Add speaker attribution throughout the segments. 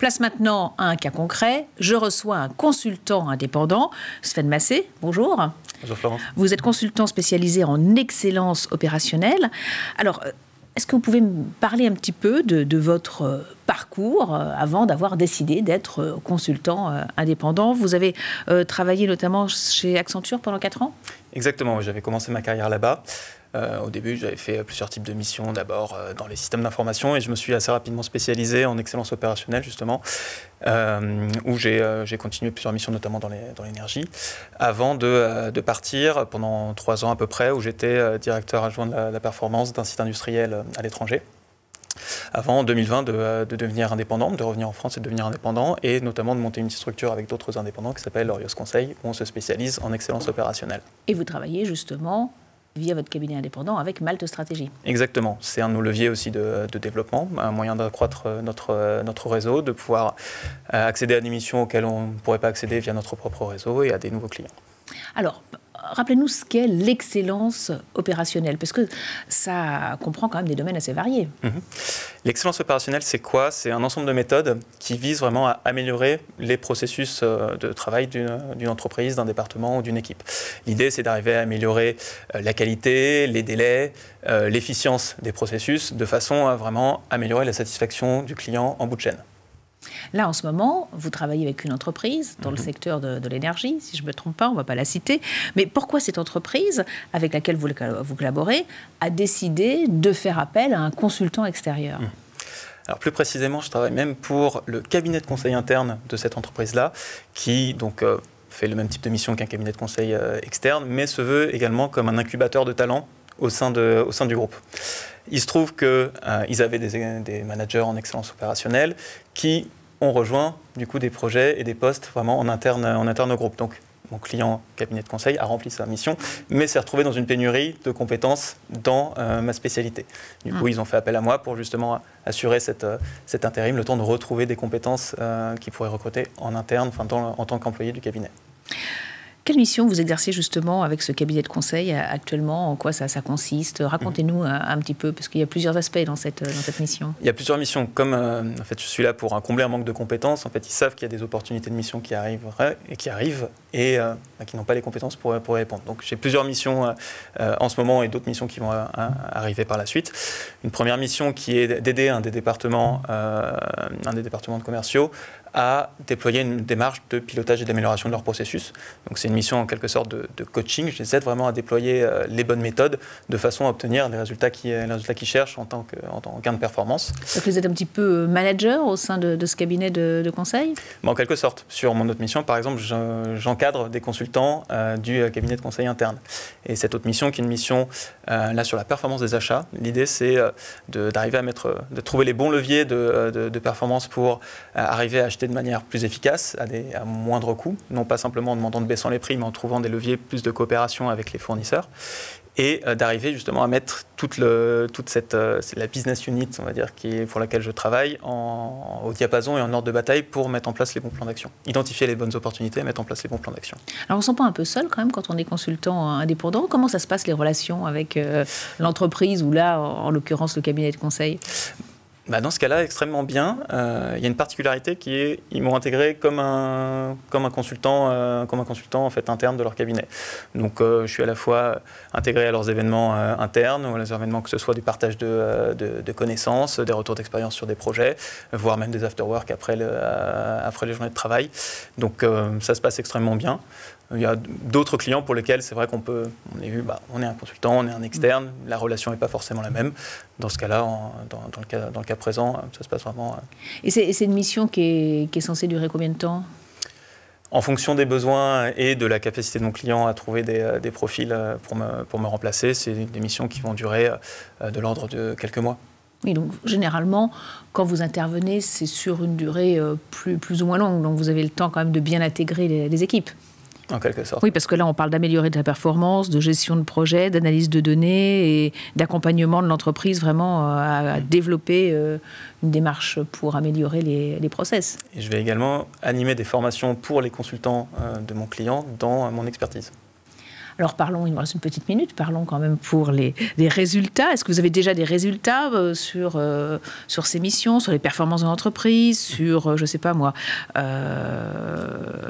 Speaker 1: Place maintenant à un cas concret. Je reçois un consultant indépendant, Sven Massé. Bonjour.
Speaker 2: Bonjour Florence.
Speaker 1: Vous êtes consultant spécialisé en excellence opérationnelle. Alors, est-ce que vous pouvez me parler un petit peu de votre parcours avant d'avoir décidé d'être consultant indépendant? Vous avez travaillé notamment chez Accenture pendant 4 ans?
Speaker 2: Exactement, j'avais commencé ma carrière là-bas. Au début, j'avais fait plusieurs types de missions, d'abord dans les systèmes d'information, et je me suis assez rapidement spécialisé en excellence opérationnelle, justement, où j'ai continué plusieurs missions, notamment dans l'énergie, avant de partir pendant 3 ans à peu près, où j'étais directeur adjoint de la performance d'un site industriel à l'étranger. Avant, en 2020, de devenir indépendant, de revenir en France et de devenir indépendant, et notamment de monter une petite structure avec d'autres indépendants qui s'appelle Orios Conseil, où on se spécialise en excellence opérationnelle.
Speaker 1: Et vous travaillez justement via votre cabinet indépendant avec Malte Stratégie.
Speaker 2: Exactement. C'est un de nos leviers aussi de développement, un moyen d'accroître notre réseau, de pouvoir accéder à des missions auxquelles on ne pourrait pas accéder via notre propre réseau et à des nouveaux clients.
Speaker 1: Alors, rappelez-nous ce qu'est l'excellence opérationnelle, parce que ça comprend quand même des domaines assez variés.
Speaker 2: L'excellence opérationnelle, c'est quoi? C'est un ensemble de méthodes qui visent vraiment à améliorer les processus de travail d'une entreprise, d'un département ou d'une équipe. L'idée, c'est d'arriver à améliorer la qualité, les délais, l'efficience des processus, de façon à vraiment améliorer la satisfaction du client en bout de chaîne.
Speaker 1: Là, en ce moment, vous travaillez avec une entreprise dans le secteur de l'énergie, si je ne me trompe pas, on ne va pas la citer. Mais pourquoi cette entreprise, avec laquelle vous collaborez, a décidé de faire appel à un consultant extérieur?
Speaker 2: Alors plus précisément, je travaille même pour le cabinet de conseil interne de cette entreprise-là, qui donc fait le même type de mission qu'un cabinet de conseil externe, mais se veut également comme un incubateur de talents au sein du groupe. Il se trouve qu'ils avaient des managers en excellence opérationnelle qui ont rejoint du coup des projets et des postes vraiment en interne au groupe. Donc mon client cabinet de conseil a rempli sa mission, mais s'est retrouvé dans une pénurie de compétences dans ma spécialité. Du coup, ils ont fait appel à moi pour justement assurer cet intérim, le temps de retrouver des compétences qu'ils pourraient recruter en interne, enfin en tant qu'employé du cabinet.
Speaker 1: Quelle mission vous exercez justement avec ce cabinet de conseil actuellement? En quoi ça consiste? Racontez-nous un petit peu, parce qu'il y a plusieurs aspects dans cette mission.
Speaker 2: Il y a plusieurs missions. Comme en fait, je suis là pour combler un manque de compétences, en fait, ils savent qu'il y a des opportunités de mission qui arrivent et qui n'ont pas les compétences pour y répondre. Donc j'ai plusieurs missions en ce moment et d'autres missions qui vont arriver par la suite. Une première mission qui est d'aider un des départements de commerciaux à déployer une démarche de pilotage et d'amélioration de leur processus. Donc c'est une mission en quelque sorte de coaching. Je les aide vraiment à déployer les bonnes méthodes de façon à obtenir les résultats qu'ils cherchent en tant que gain de performance.
Speaker 1: Donc vous êtes un petit peu manager au sein de ce cabinet de conseil?
Speaker 2: En quelque sorte. Sur mon autre mission, par exemple, j'encadre des consultants du cabinet de conseil interne. Et cette autre mission, qui est une mission là sur la performance des achats, l'idée c'est d'arriver de trouver les bons leviers de performance pour arriver à acheter de manière plus efficace, à moindre coût, non pas simplement en demandant de baisser les prix, mais en trouvant des leviers plus de coopération avec les fournisseurs, et d'arriver justement à mettre toute la business unit, on va dire, pour laquelle je travaille, au diapason et en ordre de bataille pour mettre en place les bons plans d'action. Identifier les bonnes opportunités et mettre en place les bons plans d'action.
Speaker 1: Alors on ne se sent pas un peu seul quand même quand on est consultant indépendant? Comment ça se passe les relations avec l'entreprise ou là, en l'occurrence, le cabinet de conseil?
Speaker 2: Dans ce cas-là, extrêmement bien. Il y a une particularité qui est ils m'ont intégré comme un consultant en fait interne de leur cabinet. Donc je suis à la fois intégré à leurs événements internes, ou à leurs événements que ce soit du partage de connaissances, des retours d'expérience sur des projets, voire même des after-work après les journées de travail. Donc ça se passe extrêmement bien. Il y a d'autres clients pour lesquels c'est vrai on est un consultant, on est un externe, la relation n'est pas forcément la même. Dans ce cas-là, dans le cas présent, ça se passe vraiment...
Speaker 1: Et c'est une mission qui est censée durer combien de temps?
Speaker 2: En fonction des besoins et de la capacité de mon client à trouver des profils pour me remplacer, c'est des missions qui vont durer de l'ordre de quelques mois.
Speaker 1: Oui, donc généralement, quand vous intervenez, c'est sur une durée plus ou moins longue. Donc vous avez le temps quand même de bien intégrer les équipes.
Speaker 2: En quelque sorte.
Speaker 1: Oui, parce que là, on parle d'améliorer de la performance, de gestion de projet, d'analyse de données et d'accompagnement de l'entreprise vraiment à développer une démarche pour améliorer les process.
Speaker 2: Et je vais également animer des formations pour les consultants de mon client dans mon expertise.
Speaker 1: Alors parlons, il nous reste une petite minute, parlons quand même pour les résultats. Est-ce que vous avez déjà des résultats sur ces missions, sur les performances de l'entreprise, sur, je ne sais pas moi,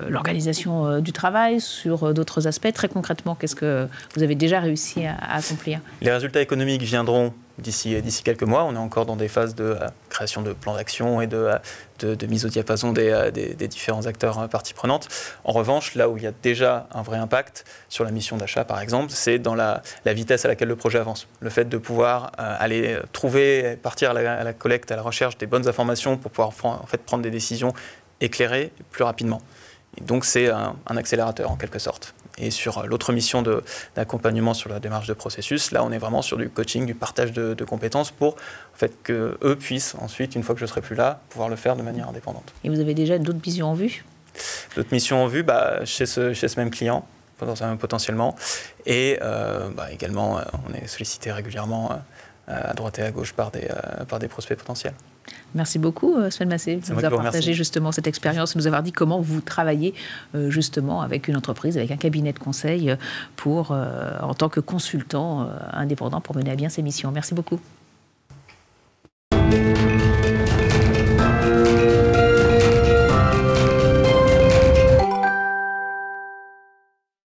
Speaker 1: l'organisation du travail, sur d'autres aspects? Très concrètement, qu'est-ce que vous avez déjà réussi à accomplir?
Speaker 2: Les résultats économiques viendront d'ici quelques mois. On est encore dans des phases de création de plans d'action et de mise au diapason des différents acteurs parties prenantes. En revanche, là où il y a déjà un vrai impact sur la mission d'achat, par exemple, c'est dans la vitesse à laquelle le projet avance. Le fait de pouvoir aller trouver, partir à la collecte, à la recherche des bonnes informations pour pouvoir en fait, prendre des décisions éclairées plus rapidement. Et donc c'est un accélérateur en quelque sorte. Et sur l'autre mission d'accompagnement sur la démarche de processus, là on est vraiment sur du coaching, du partage de compétences pour en fait, qu'eux puissent ensuite, une fois que je ne serai plus là, pouvoir le faire de manière indépendante.
Speaker 1: Et vous avez déjà d'autres missions en vue?
Speaker 2: D'autres missions en vue chez ce même client, potentiellement. Et également, on est sollicité régulièrement à droite et à gauche par des prospects potentiels.
Speaker 1: Merci beaucoup Sven Massé de nous avoir partagé justement cette expérience, de nous avoir dit comment vous travaillez justement avec une entreprise, avec un cabinet de conseil en tant que consultant indépendant pour mener à bien ces missions. Merci beaucoup.